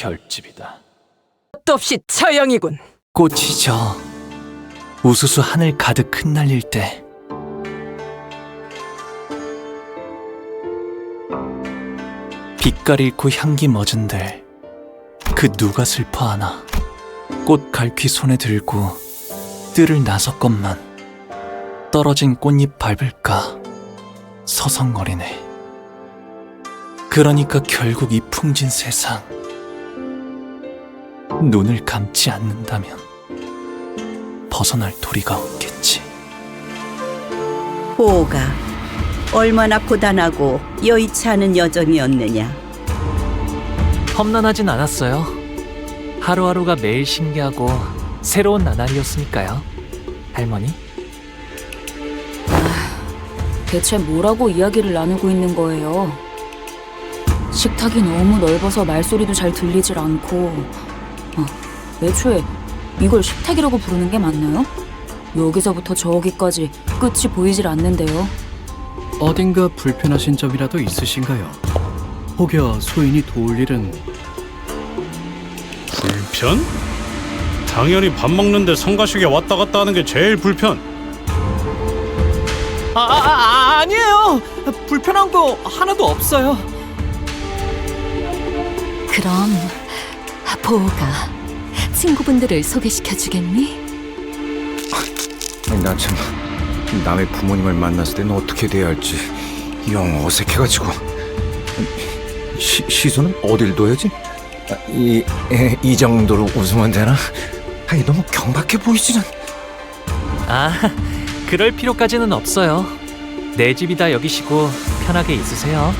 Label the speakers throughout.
Speaker 1: 별집이다.
Speaker 2: 끝도 없이 처형이군.
Speaker 1: 꽃이 져 우수수 하늘 가득 흩날릴 때 빛깔 잃고 향기 멎은들 그 누가 슬퍼하나. 꽃 갈퀴 손에 들고 뜰을 나섰건만 떨어진 꽃잎 밟을까 서성거리네. 그러니까 결국 이 풍진 세상 눈을 감지 않는다면 벗어날 도리가 없겠지.
Speaker 3: 보호가 얼마나 고단하고 여의치 않은 여정이었느냐.
Speaker 1: 험난하진 않았어요. 하루하루가 매일 신기하고 새로운 나날이었으니까요. 할머니?
Speaker 4: 대체 뭐라고 이야기를 나누고 있는 거예요? 식탁이 너무 넓어서 말소리도 잘 들리질 않고 애초에 이걸 식탁이라고 부르는 게 맞나요? 여기서부터 저기까지 끝이 보이질 않는데요.
Speaker 5: 어딘가 불편하신 점이라도 있으신가요? 혹여 소인이 도울 일은...
Speaker 6: 불편? 당연히 밥 먹는데 성가시게 왔다 갔다 하는 게 제일 불편.
Speaker 2: 아니에요. 불편한 거 하나도 없어요.
Speaker 7: 그럼 보호가 친구분들을 소개시켜주겠니?
Speaker 8: 나 참 남의 부모님을 만났을 때는 어떻게 대해야 할지 영 어색해가지고. 시선은 어딜 둬야지? 이 정도로 웃으면 되나? 너무 경박해 보이지는.
Speaker 1: 그럴 필요까지는 없어요. 내 집이다 여기시고 편하게 있으세요.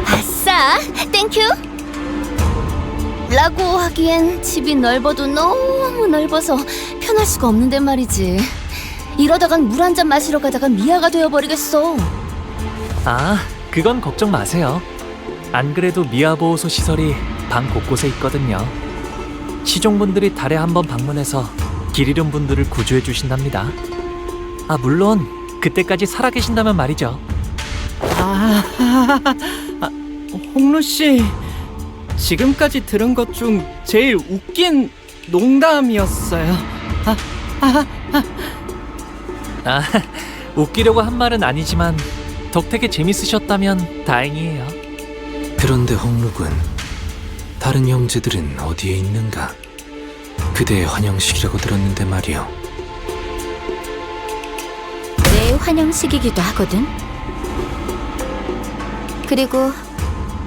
Speaker 9: 아싸, 땡큐. 라고 하기엔 집이 넓어도 너무 넓어서 편할 수가 없는데 말이지. 이러다간 물 한 잔 마시러 가다가 미아가 되어버리겠어.
Speaker 1: 그건 걱정 마세요. 안 그래도 미아보호소 시설이 방 곳곳에 있거든요. 시종분들이 달에 한 번 방문해서 길 잃은 분들을 구조해 주신답니다. 물론 그때까지 살아계신다면 말이죠.
Speaker 2: 홍루 씨, 지금까지 들은 것 중 제일 웃긴 농담이었어요.
Speaker 1: 웃기려고 한 말은 아니지만 덕택에 재밌으셨다면 다행이에요.
Speaker 10: 그런데 홍록은 다른 형제들은 어디에 있는가? 그대의 환영식이라고 들었는데 말이오.
Speaker 9: 내 환영식이기도 하거든. 그리고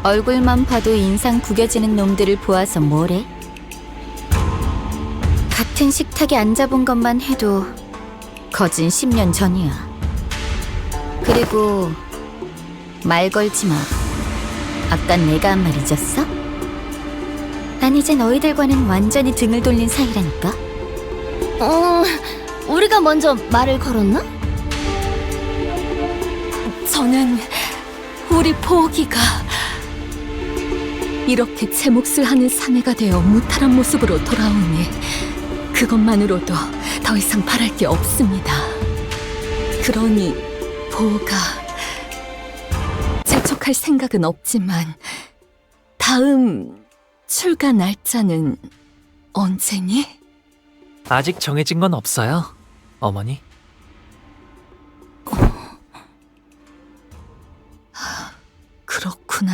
Speaker 9: 얼굴만 봐도 인상 구겨지는 놈들을 보아서 뭐래? 같은 식탁에 앉아본 것만 해도 거진 10년 전이야. 그리고 말 걸지 마. 아까 내가 한 말 잊었어? 난 이제 너희들과는 완전히 등을 돌린 사이라니까. 우리가 먼저 말을 걸었나?
Speaker 7: 저는 우리 보기가 이렇게 제 몫을 하는 사내가 되어 무탈한 모습으로 돌아오니 그것만으로도 더 이상 바랄 게 없습니다. 그러니 보가 재촉할 생각은 없지만 다음 출가 날짜는 언제니?
Speaker 1: 아직 정해진 건 없어요, 어머니.
Speaker 7: 그렇구나.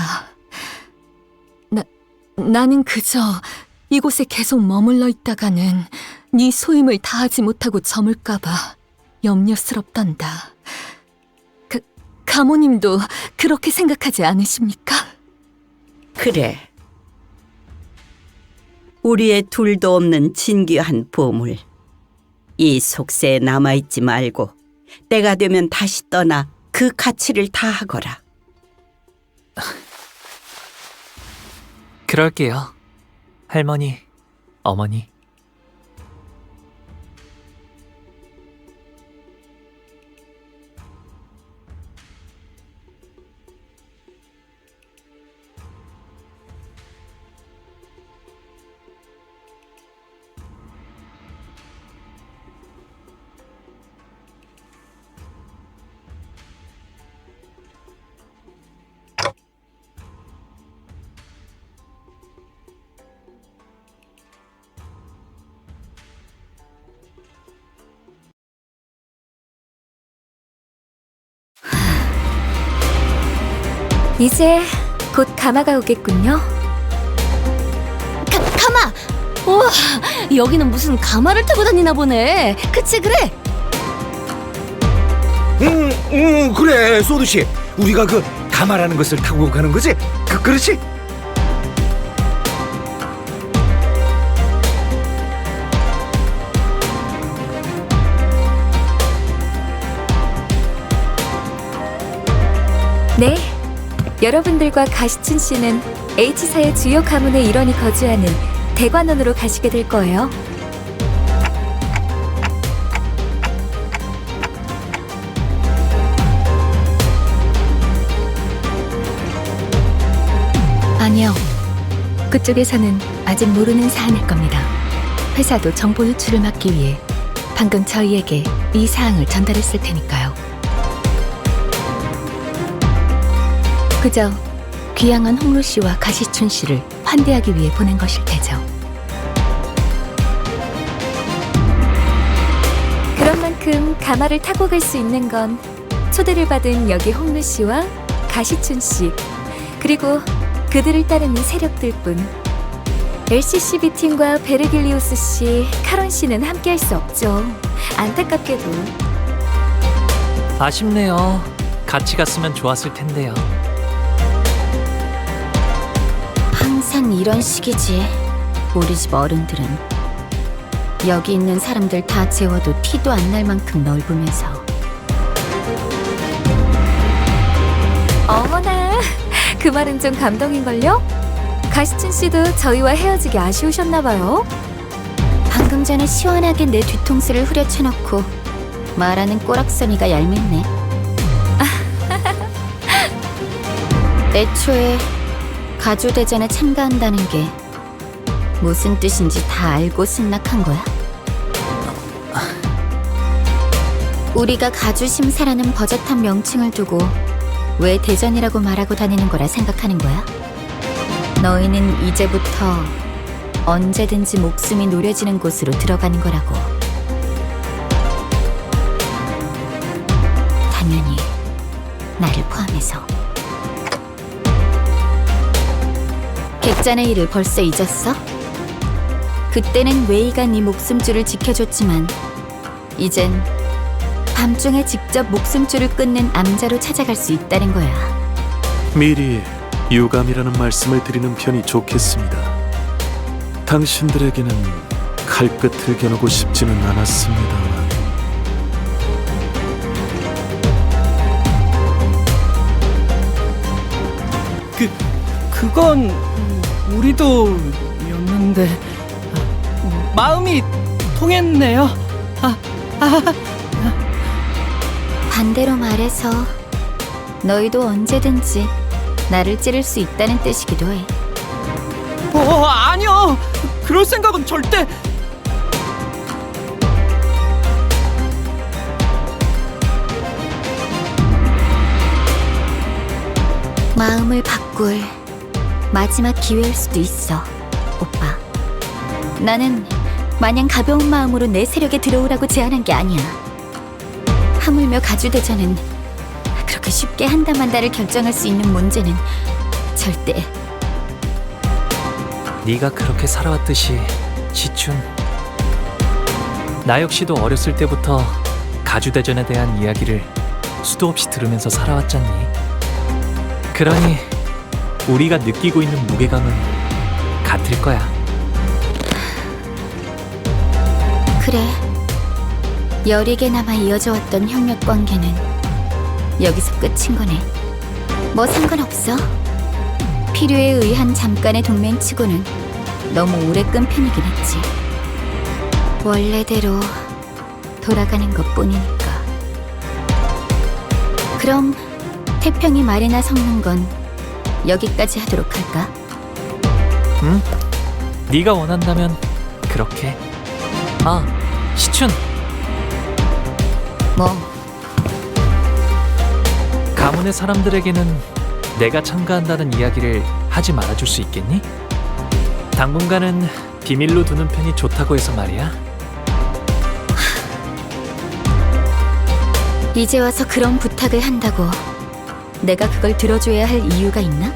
Speaker 7: 나는 그저 이곳에 계속 머물러 있다가는 네 소임을 다하지 못하고 저물까봐 염려스럽단다. 가모님도 그렇게 생각하지 않으십니까?
Speaker 3: 그래. 우리의 둘도 없는 진귀한 보물. 이 속세에 남아있지 말고 때가 되면 다시 떠나 그 가치를 다하거라.
Speaker 1: 그럴게요, 할머니, 어머니.
Speaker 7: 이제 곧 가마가 오겠군요.
Speaker 9: 가마! 우와, 여기는 무슨 가마를 타고 다니나 보네. 그치, 그래?
Speaker 8: 그래, 소두씨. 우리가 그 가마라는 것을 타고 가는 거지? 그렇지?
Speaker 7: 네, 여러분들과 가시춘 씨는 H사의 주요 가문의 일원이 거주하는 대관원으로 가시게 될 거예요. 아니요, 그쪽에서는 아직 모르는 사안일 겁니다. 회사도 정보 유출을 막기 위해 방금 저희에게 이 사항을 전달했을 테니까요. 그저 귀향한 홍루 씨와 가시춘 씨를 환대하기 위해 보낸 것일 테죠. 그런 만큼 가마를 타고 갈 수 있는 건 초대를 받은 여기 홍루 씨와 가시춘 씨, 그리고 그들을 따르는 세력들뿐. LCCB 팀과 베르길리우스 씨, 카론 씨는 함께할 수 없죠. 안타깝게도.
Speaker 1: 아쉽네요. 같이 갔으면 좋았을 텐데요.
Speaker 9: 항상 이런 식이지. 우리 집 어른들은 여기 있는 사람들 다 재워도 티도 안 날 만큼 넓으면서.
Speaker 7: 어머나, 그 말은 좀 감동인걸요? 가시춘 씨도 저희와 헤어지기 아쉬우셨나봐요.
Speaker 9: 방금 전에 시원하게 내 뒤통수를 후려쳐놓고 말하는 꼬락서니가 얄밉네. 애초에 가주대전에 참가한다는 게 무슨 뜻인지 다 알고 승낙한 거야? 우리가 가주심사라는 버젓한 명칭을 두고 왜 대전이라고 말하고 다니는 거라 생각하는 거야? 너희는 이제부터 언제든지 목숨이 노려지는 곳으로 들어가는 거라고. 당연히 나를 포함해서. 객잔의 일을 벌써 잊었어? 그때는 웨이가 네 목숨줄을 지켜줬지만 이젠 밤중에 직접 목숨줄을 끊는 암자로 찾아갈 수 있다는 거야.
Speaker 11: 미리 유감이라는 말씀을 드리는 편이 좋겠습니다. 당신들에게는 칼끝을 겨누고 싶지는 않았습니다만
Speaker 2: 그건 우리도 였는데 마음이 통했네요.
Speaker 9: 반대로 말해서 너희도 언제든지 나를 찌를 수 있다는 뜻이기도 해.
Speaker 2: 아니요. 그럴 생각은 절대.
Speaker 9: 마음을 바꿀 마지막 기회일 수도 있어, 오빠. 나는 마냥 가벼운 마음으로 내 세력에 들어오라고 제안한 게 아니야. 하물며 가주대전은 그렇게 쉽게 한다만다를 결정할 수 있는 문제는 절대.
Speaker 1: 네가 그렇게 살아왔듯이 시춘, 나 역시도 어렸을 때부터 가주대전에 대한 이야기를 수도 없이 들으면서 살아왔잖니. 그러니 우리가 느끼고 있는 무게감은 같을 거야.
Speaker 9: 그래, 여리게나마 이어져 왔던 협력 관계는 여기서 끝인 거네. 뭐 상관없어. 필요에 의한 잠깐의 동맹치고는 너무 오래 끈 편이긴 했지. 원래대로 돌아가는 것뿐이니까. 그럼 태평이 말이나 섞는 건 여기까지 하도록 할까?
Speaker 1: 응? 네가 원한다면 그렇게. 아, 시춘.
Speaker 9: 뭐?
Speaker 1: 가문의 사람들에게는 내가 참가한다는 이야기를 하지 말아줄 수 있겠니? 당분간은 비밀로 두는 편이 좋다고 해서 말이야.
Speaker 9: 이제 와서 그런 부탁을 한다고 내가 그걸 들어줘야 할 이유가 있나?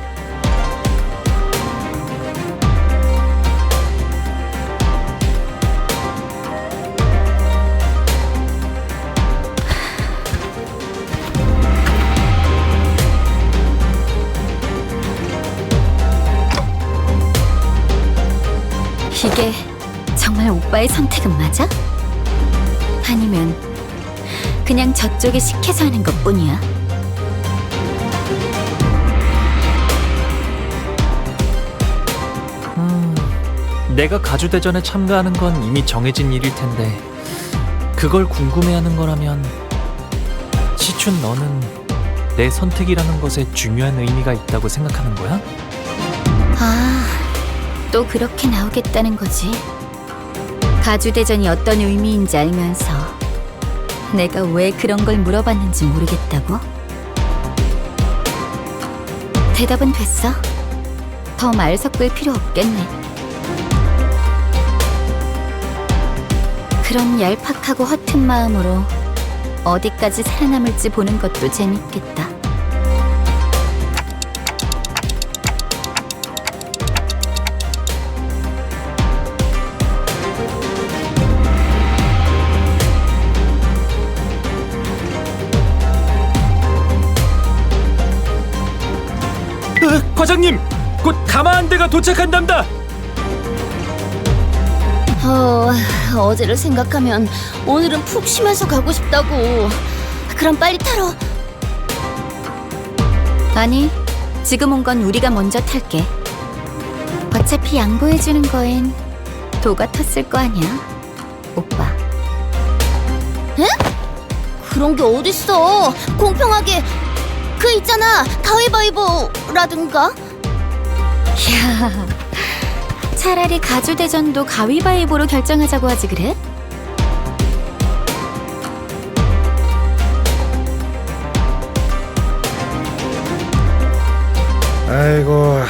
Speaker 9: 이게 정말 오빠의 선택은 맞아? 아니면 그냥 저쪽이 시켜서 하는 것뿐이야?
Speaker 1: 내가 가주대전에 참가하는 건 이미 정해진 일일 텐데 그걸 궁금해하는 거라면 시춘 너는 내 선택이라는 것에 중요한 의미가 있다고 생각하는 거야?
Speaker 9: 아, 또 그렇게 나오겠다는 거지. 가주대전이 어떤 의미인지 알면서 내가 왜 그런 걸 물어봤는지 모르겠다고? 대답은 됐어. 더 말 섞을 필요 없겠네. 그런 얄팍하고 허튼 마음으로 어디까지 살아남을지 보는 것도 재밌겠다.
Speaker 1: 과장님! 곧 가마한대가 도착한답니다!
Speaker 9: 어제를 생각하면 오늘은 푹 쉬면서 가고 싶다고. 그럼 빨리 타러. 아니, 지금 온 건 우리가 먼저 탈게. 어차피 양보해주는 거엔 도가 텄을 거 아니야, 오빠. 에? 그런 게 어딨어. 공평하게. 그 있잖아, 가위바위보라든가. 야, 차라리 가주대전도 가위바위보로 결정하자고 하지 그래?
Speaker 8: 아이고,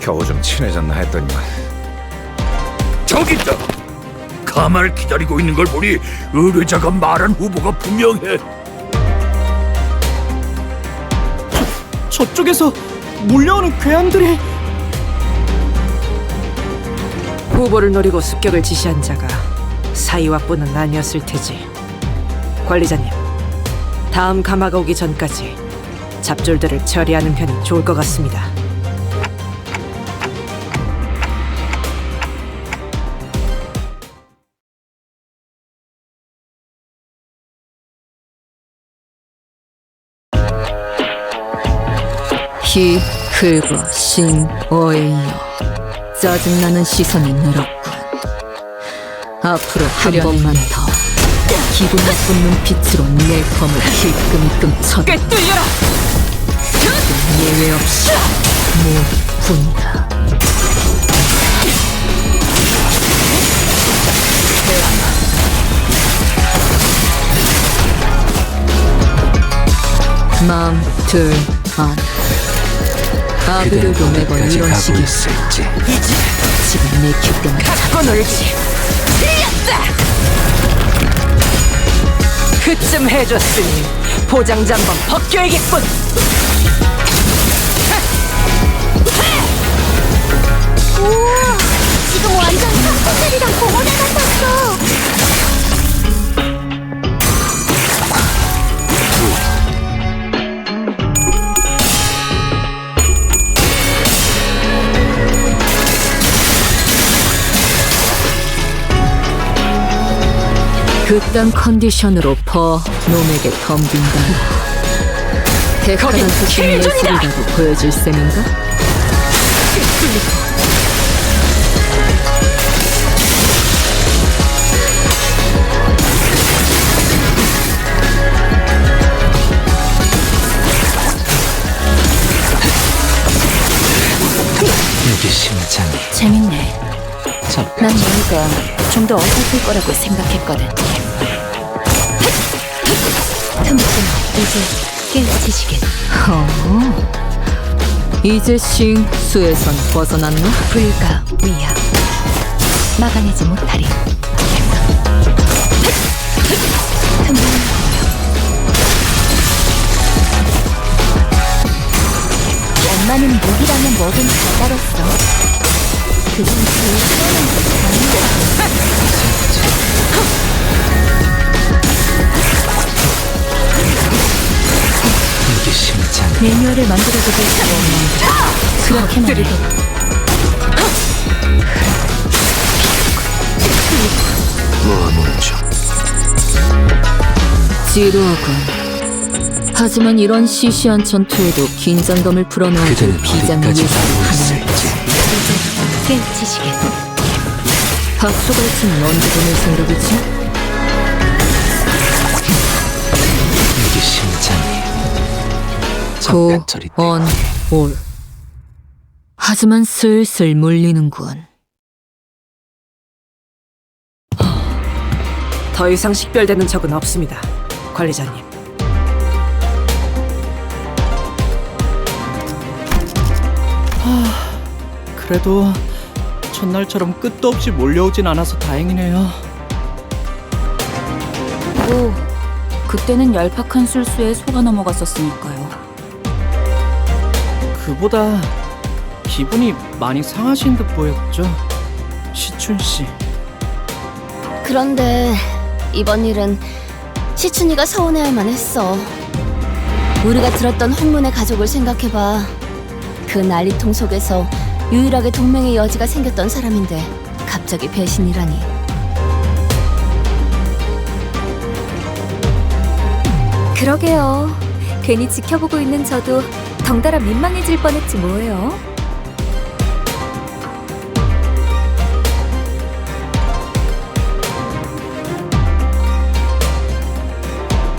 Speaker 8: 겨우 좀 친해졌나 했더니만.
Speaker 11: 저기 있다. 가마를 기다리고 있는 걸 보니 의뢰자가 말한 후보가 분명해.
Speaker 2: 저쪽에서 몰려오는 괴함들이.
Speaker 12: 후보를 노리고 습격을 지시한 자가 사이와뿐은 아니었을 테지. 관리자님, 다음 가마가 오기 전까지 잡졸들을 처리하는 편이 좋을 것 같습니다.
Speaker 4: 히, 흙과 신, 어이여. 짜증나는 시선이 늘었군. 앞으로 한 번만 더 기분 나쁜 눈빛으로 내 검을 힐끔힐끔 쳐다.
Speaker 12: 꿰뚫려라!
Speaker 4: 예외 없이 모분다. 마음 들 안. 아비들도 매번 이런 식이야. 지금 내 기쁨을
Speaker 12: 갖고 놀지. 틀렸다! 그쯤 해줬으니 포장지 한번 벗겨야겠군.
Speaker 9: 우와, 지금 완전 탑호텔이랑 공원에 같았어.
Speaker 4: 그딴 컨디션으로 놈에게 덤빈다. 대가는 듯이 예술이라도 보여줄 셈인가?
Speaker 10: 여기 심장이
Speaker 4: 재밌네. 난 너희가 좀 더 어설플 거라고 생각했거든.
Speaker 9: 틈틈 이제 깨우치시겠.
Speaker 4: 이제 싱수에선 벗어났나?
Speaker 9: 불가 위야. 막아내지 못하리. 엄마는 무기라면 뭐든 다 따랐어. 그건 제일 시원한 것이 아니야.
Speaker 10: 이게 심장.
Speaker 4: 매뉴얼을 만들어두고 있어. 그렇게 말해.
Speaker 10: 무어문주.
Speaker 4: 지루하군. 하지만 이런 시시한 전투에도 긴장감을 풀어놓아줄
Speaker 10: 그대는
Speaker 4: 비장의
Speaker 10: 어디까지
Speaker 4: 예술을
Speaker 10: 가고
Speaker 4: 하는
Speaker 10: 있을지.
Speaker 9: 깨우치시게.
Speaker 4: 박수갈치는 언제 보낼 생각이지?
Speaker 10: 이게 심장이.
Speaker 4: 고,
Speaker 10: 잠깐 처리.
Speaker 4: 언, 올. 하지만 슬슬 물리는군.
Speaker 12: 더 이상 식별되는 적은 없습니다, 관리자님.
Speaker 2: 그래도 첫날처럼 끝도 없이 몰려오진 않아서 다행이네요.
Speaker 4: 뭐, 그때는 얄팍한 술수에 속아 넘어갔었으니까요.
Speaker 2: 그보다 기분이 많이 상하신 듯 보였죠, 시춘 씨.
Speaker 9: 그런데 이번 일은 시춘이가 서운해할 만했어. 우리가 들었던 홍문의 가족을 생각해봐. 그 난리통 속에서 유일하게 동맹의 여지가 생겼던 사람인데 갑자기 배신이라니.
Speaker 7: 그러게요. 괜히 지켜보고 있는 저도 덩달아 민망해질 뻔했지 뭐예요.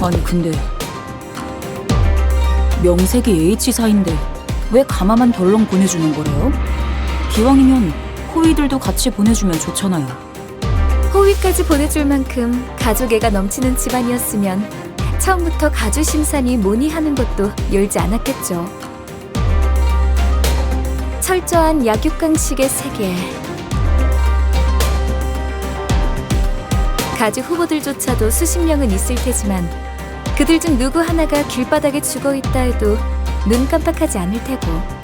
Speaker 4: 아니 근데 명색이 H사인데 왜 가마만 덜렁 보내주는 거래요? 기왕이면 호위들도 같이 보내주면 좋잖아요.
Speaker 7: 호위까지 보내줄 만큼 가족애가 넘치는 집안이었으면 처음부터 가주 심산이 뭐니 하는 것도 열지 않았겠죠. 철저한 약육강식의 세계. 가주 후보들조차도 수십 명은 있을 테지만 그들 중 누구 하나가 길바닥에 죽어있다 해도 눈 깜빡하지 않을 테고.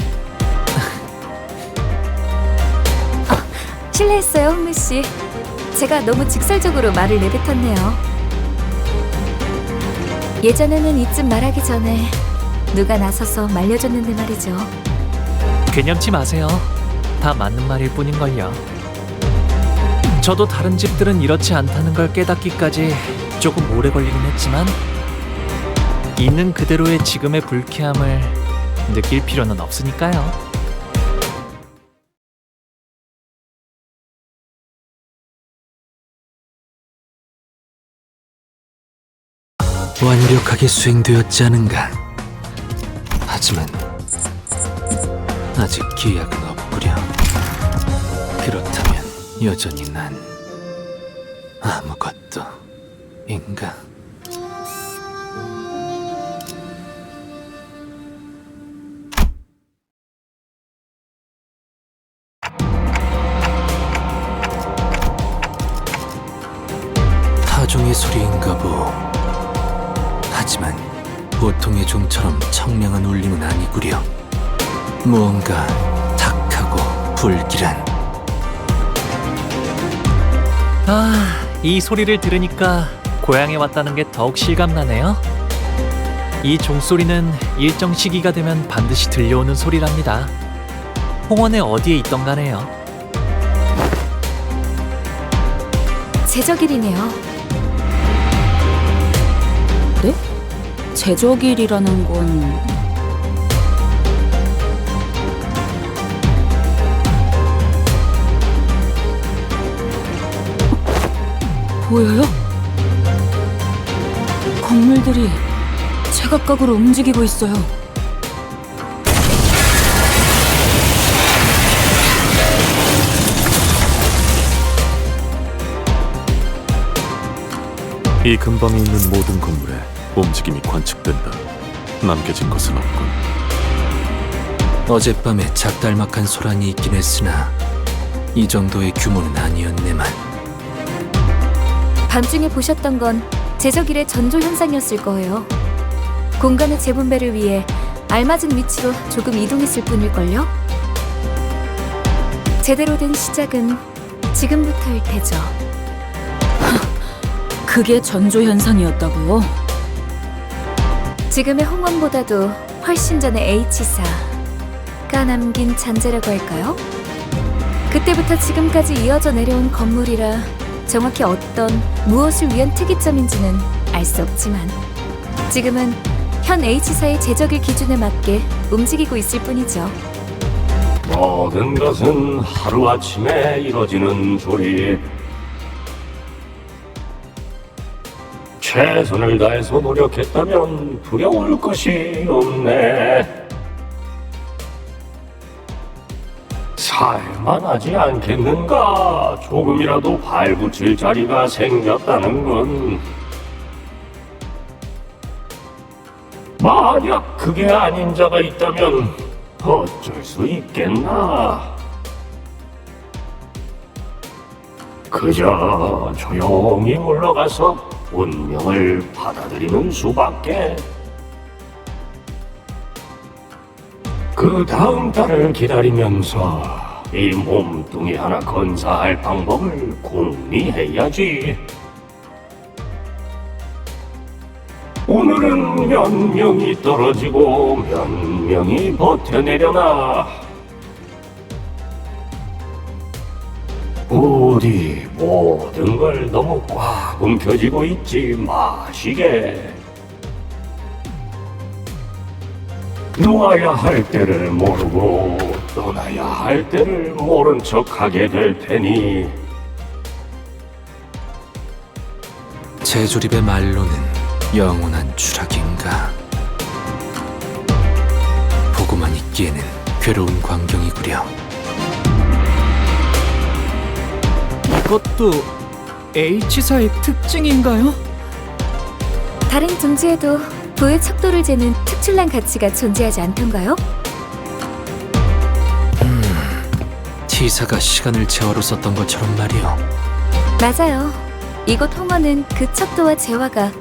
Speaker 7: 실례했어요, 홍루씨. 제가 너무 직설적으로 말을 내뱉었네요. 예전에는 이쯤 말하기 전에 누가 나서서 말려줬는데 말이죠.
Speaker 1: 개념치 마세요. 다 맞는 말일 뿐인걸요. 저도 다른 집들은 이렇지 않다는 걸 깨닫기까지 조금 오래 걸리긴 했지만 있는 그대로의 지금의 불쾌함을 느낄 필요는 없으니까요.
Speaker 10: 완벽하게 수행되었지 않은가. 하지만 아직 기약은 없구려. 그렇다면 여전히 난 아무것도 인가. 타종의 소리인가 보. 하지만 보통의 종처럼 청량한 울림은 아니구려. 무언가 탁하고 불길한.
Speaker 1: 이 소리를 들으니까 고향에 왔다는 게 더욱 실감나네요. 이 종소리는 일정 시기가 되면 반드시 들려오는 소리랍니다. 홍원의 어디에 있던 가네요.
Speaker 7: 제적일이네요.
Speaker 4: 네? 제적일이라는 건... 보여요? 건물들이 제각각으로 움직이고 있어요.
Speaker 13: 이 근방에 있는 모든 건물에 움직임이 관측된다. 남겨진 것은 없군.
Speaker 10: 어젯밤에 작달막한 소란이 있긴 했으나 이 정도의 규모는 아니었네만.
Speaker 7: 밤중에 보셨던 건 제적일의 전조 현상이었을 거예요. 공간의 재분배를 위해 알맞은 위치로 조금 이동했을 뿐일걸요? 제대로 된 시작은 지금부터일 테죠.
Speaker 4: 그게 전조현상이었다고요?
Speaker 7: 지금의 홍원보다도 훨씬 전에 H사가 남긴 잔재라고 할까요? 그때부터 지금까지 이어져 내려온 건물이라 정확히 무엇을 위한 특이점인지는 알 수 없지만 지금은 현 H사의 제적일 기준에 맞게 움직이고 있을 뿐이죠.
Speaker 11: 모든 것은 하루아침에 이뤄지는 소리. 최선을 다해서 노력했다면 두려울 것이 없네. 살만하지 않겠는가? 조금이라도 발붙일 자리가 생겼다는 건. 만약 그게 아닌 자가 있다면 어쩔 수 있겠나? 그저 조용히 물러가서 운명을 받아들이는 수밖에. 그 다음 달을 기다리면서 이 몸뚱이 하나 건사할 방법을 궁리해야지. 오늘은 몇 명이 떨어지고 몇 명이 버텨내려나. 부디 모든 걸 너무 꽉 움켜쥐고 있지 마시게. 놓아야 할 때를 모르고 떠나야 할 때를 모른 척하게 될 테니.
Speaker 10: 재조립의 말로는 영원한 추락인가. 보고만 있기에는 괴로운 광경이구려.
Speaker 2: 이것도 H사의 특징인가요?
Speaker 7: 다른 둥지에도 부의 척도를 재는 특출난 가치가 존재하지 않던가요?
Speaker 10: T사가 시간을 재화로 썼던 것처럼 말이요.
Speaker 7: 맞아요. 이곳 홍어는 그 척도와 재화가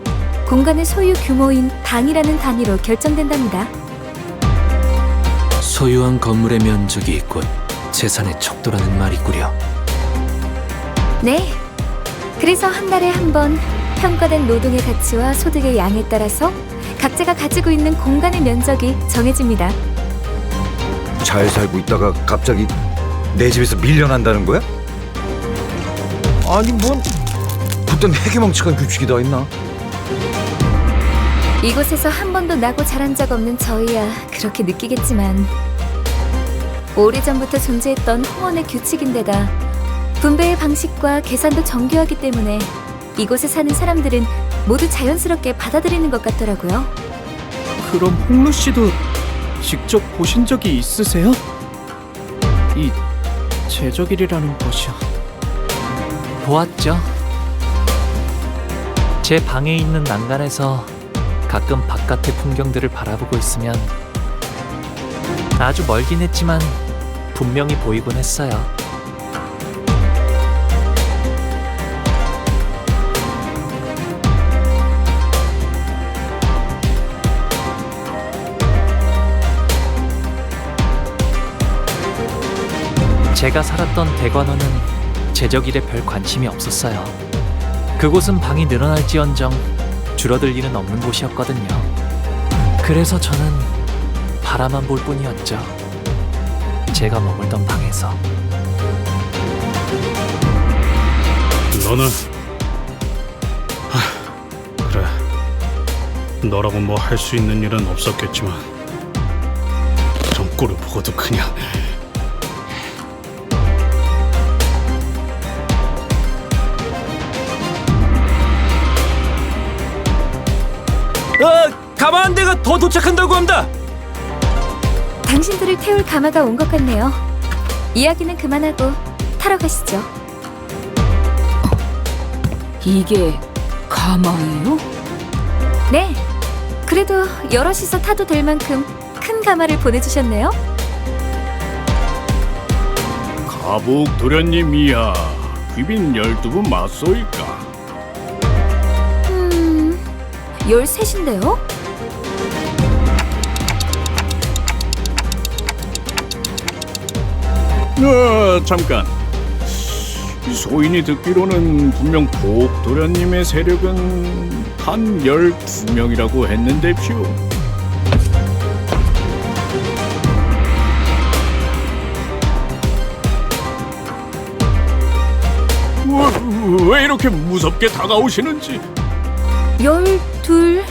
Speaker 7: 공간의 소유 규모인 방이라는 단위로 결정된답니다.
Speaker 10: 소유한 건물의 면적이 곧 재산의 척도라는 말이구려.
Speaker 7: 네. 그래서 한 달에 한 번 평가된 노동의 가치와 소득의 양에 따라서 각자가 가지고 있는 공간의 면적이 정해집니다.
Speaker 8: 잘 살고 있다가 갑자기 내 집에서 밀려난다는 거야? 아니 뭔 그땐 해괴망측한 규칙이 다 있나?
Speaker 7: 이곳에서 한 번도 나고 자란 적 없는 저희야 그렇게 느끼겠지만 오래전부터 존재했던 홍원의 규칙인데다 분배의 방식과 계산도 정교하기 때문에 이곳에 사는 사람들은 모두 자연스럽게 받아들이는 것 같더라고요.
Speaker 2: 그럼 홍루 씨도 직접 보신 적이 있으세요? 이 제적일이라는 것이요.
Speaker 1: 보았죠. 제 방에 있는 난간에서 가끔 바깥의 풍경들을 바라보고 있으면 아주 멀긴 했지만 분명히 보이곤 했어요. 제가 살았던 대관원은 제적일에 별 관심이 없었어요. 그곳은 방이 늘어날지언정 줄어들 일은 없는 곳이었거든요. 그래서 저는 바라만 볼 뿐이었죠. 제가 머물던 방에서.
Speaker 6: 너는 그래, 너라고 뭐 할 수 있는 일은 없었겠지만 좀 꼴을 보고도 그냥
Speaker 2: 가마 한 대가 더 도착한다고 합니다.
Speaker 7: 당신들을 태울 가마가 온 것 같네요. 이야기는 그만하고 타러 가시죠.
Speaker 4: 이게 가마예요?
Speaker 7: 네. 그래도 여럿이서 타도 될 만큼 큰 가마를 보내주셨네요.
Speaker 11: 가복 도련님이야. 귀빈 12분 맞소일까?
Speaker 7: 13인데요?
Speaker 11: 잠깐. 소인이 듣기로는 분명 보옥도련님의 세력은 한 12명이라고 했는데쇼. 왜 이렇게 무섭게 다가오시는지.
Speaker 7: 12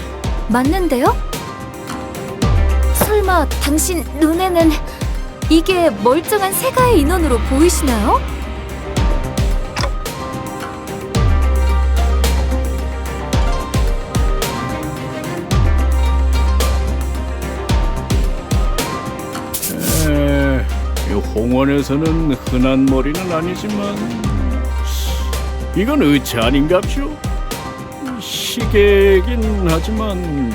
Speaker 7: 맞는데요? 설마 당신 눈에는 이게 멀쩡한 세가의 인원으로 보이시나요?
Speaker 11: 이 홍원에서는 흔한 머리는 아니지만 이건 의체 아닌갑쇼? 시계긴 하지만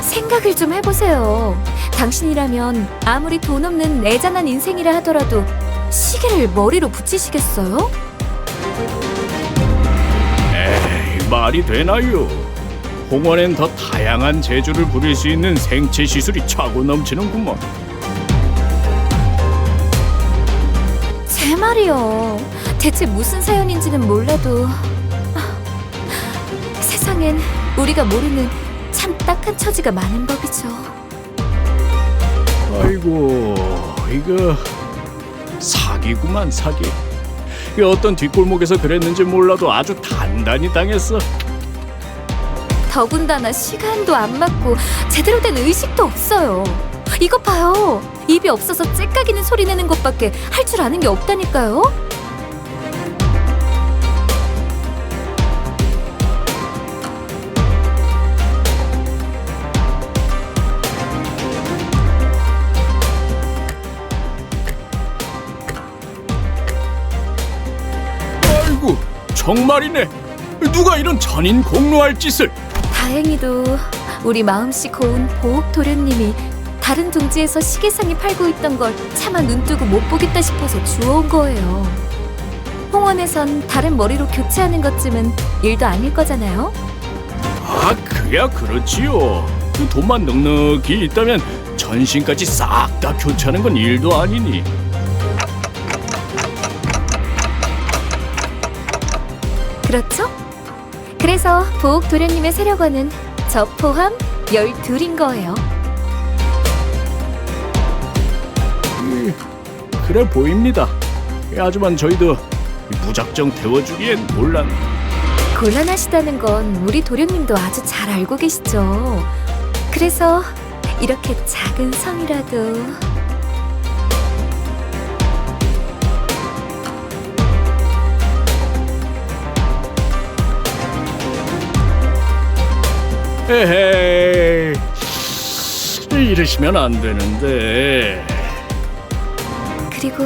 Speaker 7: 생각을 좀 해보세요. 당신이라면 아무리 돈 없는 애잔한 인생이라 하더라도 시계를 머리로 붙이시겠어요?
Speaker 11: 에이, 말이 되나요? 홍원엔 더 다양한 재주를 부릴 수 있는 생체 시술이 차고 넘치는구먼.
Speaker 7: 제 말이요. 대체 무슨 사연인지는 몰라도 세상엔 우리가 모르는 참 딱한 처지가 많은 법이죠.
Speaker 11: 아이고, 이거 사기구만, 사기. 이 어떤 뒷골목에서 그랬는지 몰라도 아주 단단히 당했어.
Speaker 7: 더군다나 시간도 안 맞고 제대로 된 의식도 없어요. 이것 봐요. 입이 없어서 째까기는 소리 내는 것밖에 할 줄 아는 게 없다니까요.
Speaker 11: 아이고, 정말이네. 누가 이런 천인 공로할 짓을.
Speaker 7: 다행히도 우리 마음씨 고운 보옥도련님이 다른 둥지에서 시계상이 팔고 있던 걸 차마 눈뜨고 못 보겠다 싶어서 주워온 거예요. 홍원에선 다른 머리로 교체하는 것쯤은 일도 아닐 거잖아요.
Speaker 11: 아, 그야 그렇지요. 그 돈만 넉넉히 있다면 전신까지 싹 다 교체하는 건 일도 아니니.
Speaker 7: 그렇죠? 그래서 보옥도련님의 세력원은 저 포함 12인 거예요.
Speaker 11: 그래 보입니다. 하지만 저희도 무작정 태워주기엔 곤란.
Speaker 7: 곤란하시다는 건 우리 도련님도 아주 잘 알고 계시죠. 그래서 이렇게 작은 성이라도
Speaker 11: 에헤이, 이러시면 안 되는데.
Speaker 7: 그리고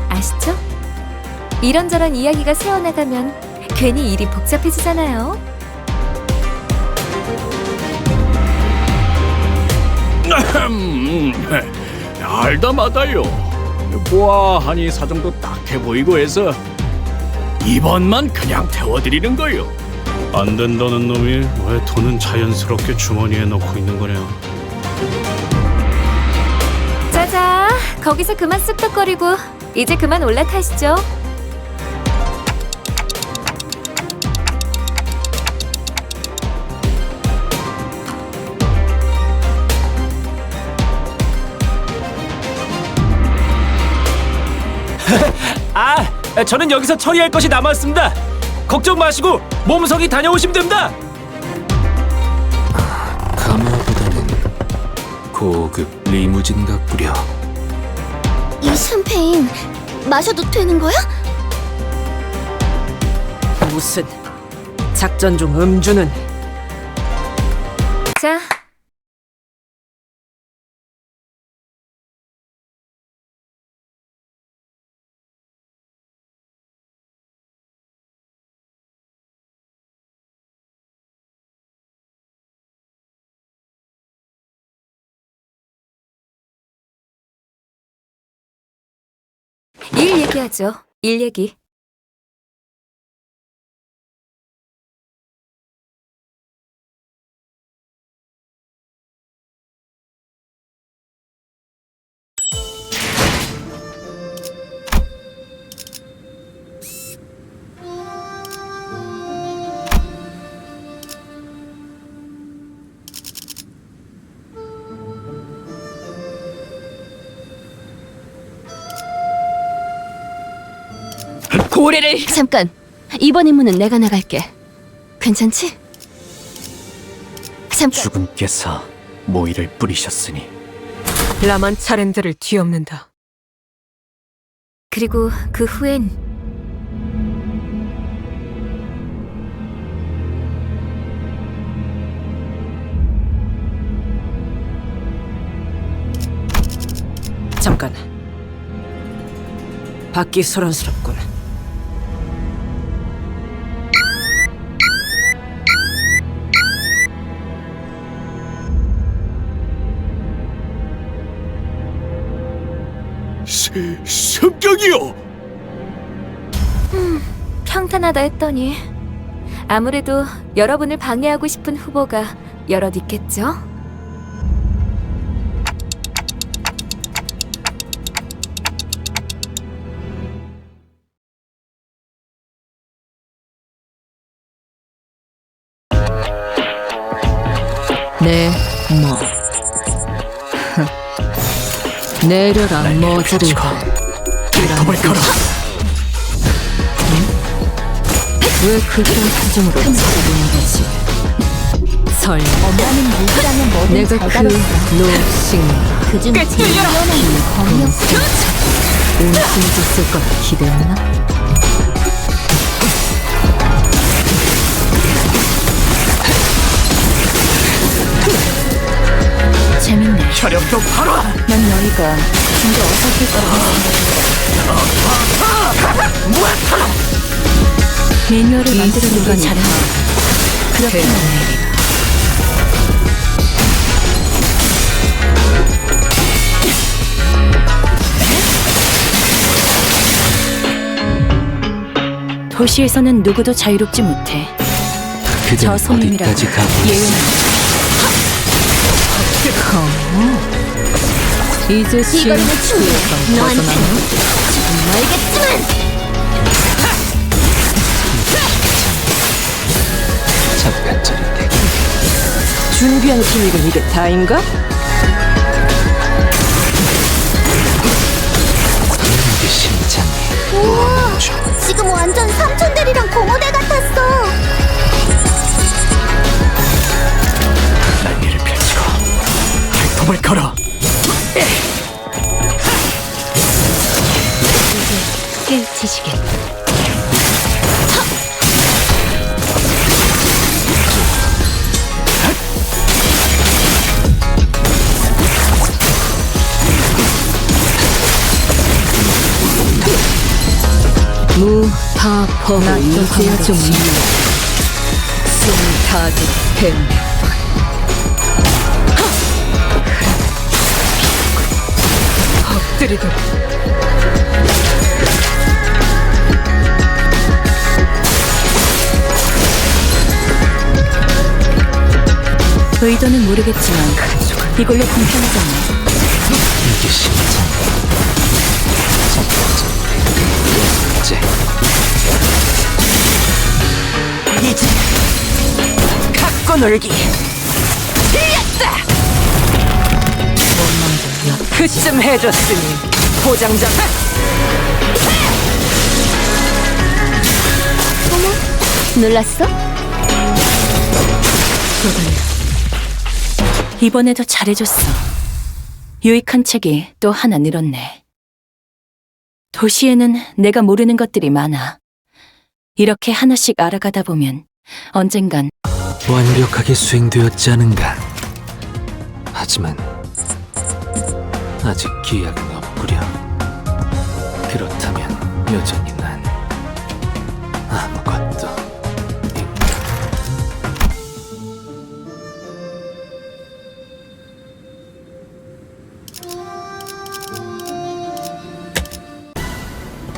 Speaker 7: 아시죠? 이런저런 이야기가 새어나가면 괜히 일이 복잡해지잖아요.
Speaker 11: 알다마다요. 보아하니 사정도 딱해 보이고 해서 이번만 그냥 태워드리는 거요.
Speaker 6: 안 된다는 놈이 왜 돈은 자연스럽게 주머니에 넣고 있는 거냐?
Speaker 7: 자자, 거기서 그만 쑥덕거리고 이제 그만 올라타시죠.
Speaker 1: 저는 여기서 처리할 것이 남았습니다. 걱정 마시고 몸성이 다녀오시면 됩니다.
Speaker 10: 가마보다는 고급 리무진 같구려.
Speaker 9: 이 샴페인 마셔도 되는 거야?
Speaker 12: 무슨 작전 중 음주는.
Speaker 7: 자, 일 얘기하죠. 일 얘기.
Speaker 12: 고래를.
Speaker 9: 잠깐. 이번 임무는 내가 나갈게. 괜찮지? 잠깐.
Speaker 2: 죽음께서 모이를 뿌리셨으니
Speaker 12: 라만 차렌드를 뒤엎는다.
Speaker 7: 그리고 그 후엔
Speaker 12: 잠깐. 밖이 소란스럽군.
Speaker 11: 습격이요.
Speaker 7: 평탄하다 했더니 아무래도 여러분을 방해하고 싶은 후보가 여럿 있겠죠?
Speaker 12: 네, 뭐. 내려라, 모자를.
Speaker 2: 톱을 걸어.
Speaker 12: 왜 그런 표정으로 쳐다보는 거지? 설마
Speaker 9: 엄마는 누구라면 뭐든
Speaker 12: 내가
Speaker 9: 잘
Speaker 12: 그
Speaker 9: 다뤘어.
Speaker 12: 노싱
Speaker 9: 그중 제일 위험한 검역수.
Speaker 12: 온순해졌을 거라 기대했나?
Speaker 9: 재밌네.
Speaker 11: 혈압도 바로.
Speaker 9: 난 너희가 좀 더 어설플 거라고 매뉴얼을 만들어보기 잘했어. 그렇게 말해. 도시에서는 누구도 자유롭지 못해. 저 손님이라고 예언.
Speaker 12: 이제
Speaker 9: 이걸로 충분해. 너한테는 조금 멀겠지만.
Speaker 2: 잠깐 저런데
Speaker 12: 준비한 계획은 이게 다인가?
Speaker 2: 이게 심장이
Speaker 9: 우와, 지금 완전 삼촌들이랑 공호대 같았어.
Speaker 2: 날개를 펼치고 발톱을 걸어.
Speaker 9: 깨우치시게.
Speaker 12: 무파퍼가 이제야 좀 스타드 뱀 엎드리고
Speaker 4: 의도는 모르겠지만 이걸로 공평하잖아.
Speaker 2: 이게 심장이
Speaker 12: 이제 갖고 놀기 틀렸다. 원망도 그쯤 해줬으니 포장장.
Speaker 9: 놀랐어?
Speaker 4: 이번에도 잘해줬어. 유익한 책이 또 하나 늘었네. 도시에는 내가 모르는 것들이 많아. 이렇게 하나씩 알아가다 보면 언젠간
Speaker 10: 완벽하게 수행되었지 않은가. 하지만 아직 기약은 없구려. 그렇다면 여전히 난 아무것도.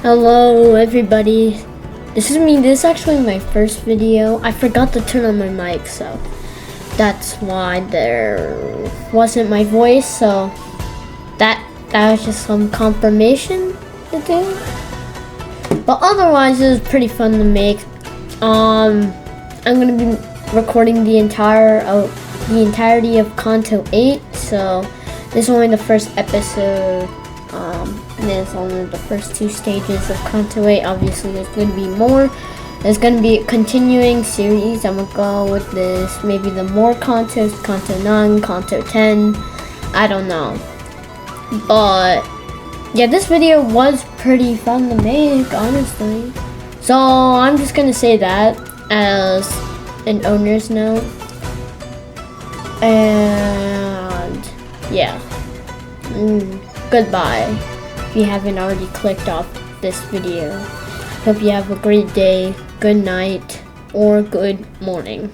Speaker 14: Hello everybody, this is me. This is actually my first video. I forgot to turn on my mic, so that's why there wasn't my voice, so that was just some confirmation to do. But otherwise it was pretty fun to make. I'm gonna be recording the entirety of Kanto 8, so this is only the first episode There's only the first 2 stages of Kanto 8. Obviously, there's going to be more. There's going to be a continuing series. I'm going to go with this. Maybe the more Kantos, Kanto 9, Kanto 10. I don't know. But yeah, this video was pretty fun to make, honestly. So I'm just going to say that as an owner's note. And yeah. Goodbye. If you haven't already clicked off this video. Hope you have a great day, good night, or good morning.